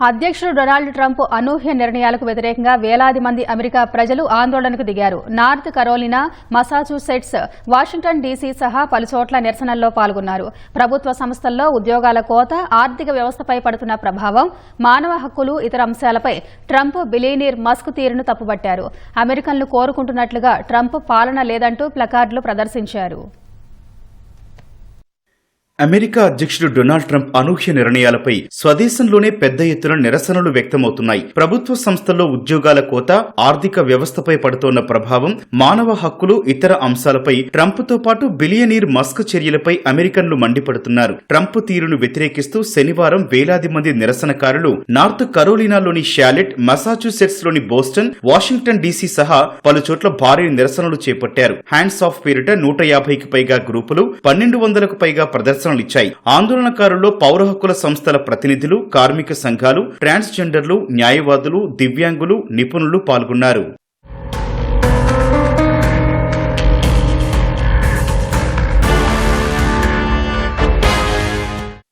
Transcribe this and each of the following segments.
అధ్యక్షుడు Donald Trump అనూహ్య నిర్ణయాలకు వ్యతిరేకంగా వేలాది మంది అమెరికా ప్రజలు ఆందోళనకు దిగారు. North Carolina, Massachusetts, Washington DC సహా పలుచోట్ల నిరసనల్లో పాల్గొన్నారు. ప్రభుత్వ సంస్థల్లో ఉద్యోగాల కోత, ఆర్థిక వ్యవస్థపై పడుతున్న ప్రభావం, మానవ హక్కులు, ఇతర అంశాలపై ట్రంప్ బిలియనీర్ మస్క్ తీరును తప్పుబట్టారు. అమెరికన్లు కోరుకుంటున్నట్లుగా ట్రంప్ పాలన లేదంటూ ప్లకార్డులు ప్రదర్శించారు. అమెరికా అధ్యక్షుడు డొనాల్డ్ ట్రంప్ అనూహ్య నిర్ణయాలపై స్వదేశంలోనే పెద్ద ఎత్తున నిరసనలు వ్యక్తమవుతున్నాయి. ప్రభుత్వ సంస్థల్లో ఉద్యోగాల కోత, ఆర్థిక వ్యవస్థపై పడుతోన్న ప్రభావం, మానవ హక్కులు, ఇతర అంశాలపై ట్రంప్తో పాటు బిలియనీర్ మస్క్ చర్యలపై అమెరికన్లు మండిపడుతున్నారు. ట్రంప్ తీరును వ్యతిరేకిస్తూ శనివారం వేలాది మంది నిరసనకారులు నార్త్ కరోలినాలోని షాలెట్, మసాచ్యూసెట్స్ లోని బోస్టన్, వాషింగ్టన్ డీసీ సహా పలుచోట్ల భారీ నిరసనలు చేపట్టారు. హ్యాండ్స్ ఆఫ్ పేరిట 150కి పైగా గ్రూపులు, 1200కు పైగా ప్రదర్శనలు ఇచ్చాయి. ఆందోళనకారుల్లో పౌర హక్కుల సంస్థల ప్రతినిధులు, కార్మిక సంఘాలు, ట్రాన్స్జెండర్లు, న్యాయవాదులు, దివ్యాంగులు, నిపుణులు పాల్గొన్నారు.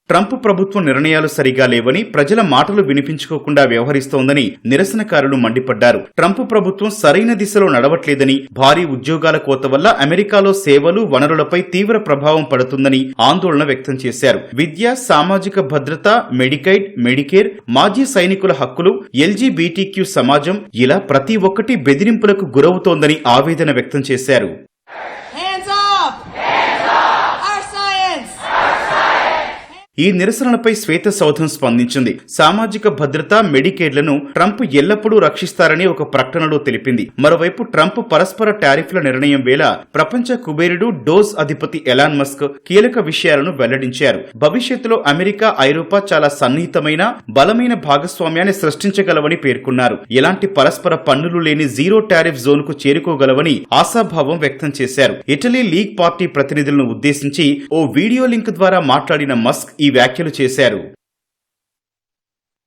ట్రంప్ ప్రభుత్వం నిర్ణయాలు సరిగా లేవని, ప్రజల మాటలు వినిపించుకోకుండా వ్యవహరిస్తోందని నిరసనకారులు మండిపడ్డారు. ట్రంప్ ప్రభుత్వం సరైన దిశలో నడవట్లేదని, భారీ ఉద్యోగాల కోత వల్ల అమెరికాలో సేవలు, వనరులపై తీవ్ర ప్రభావం పడుతుందని ఆందోళన వ్యక్తం చేశారు. విద్య, సామాజిక భద్రత, మెడికైడ్, మెడికేర్, మాజీ సైనికుల హక్కులు, ఎల్జీబీటీక్యూ సమాజం ఇలా ప్రతి ఒక్కటి బెదిరింపులకు గురవుతోందని ఆవేదన వ్యక్తం చేశారు. ఈ నిరసనలపై శ్వేత సౌధం స్పందించింది. సామాజిక భద్రత, మెడికేడ్లను ట్రంప్ ఎల్లప్పుడూ రక్షిస్తారని ఒక ప్రకటనలో తెలిపింది. మరోవైపు ట్రంప్ పరస్పర టారిఫ్ల నిర్ణయం వేళ ప్రపంచ కుబేరుడు డోజ్ అధిపతి ఎలాన్ మస్క్ కీలక విషయాలను వెల్లడించారు. భవిష్యత్తులో అమెరికా, ఐరోపా చాలా సన్నిహితమైన, బలమైన భాగస్వామ్యాన్ని సృష్టించగలవని పేర్కొన్నారు. ఎలాంటి పరస్పర పన్నులు లేని జీరో టారిఫ్ జోన్ కు చేరుకోగలవని ఆశాభావం వ్యక్తం చేశారు. ఇటలీ లీగ్ పార్టీ ప్రతినిధులను ఉద్దేశించి ఓ వీడియో లింక్ ద్వారా మాట్లాడిన మస్క్ ఈ వ్యాఖ్యలు చేశారు.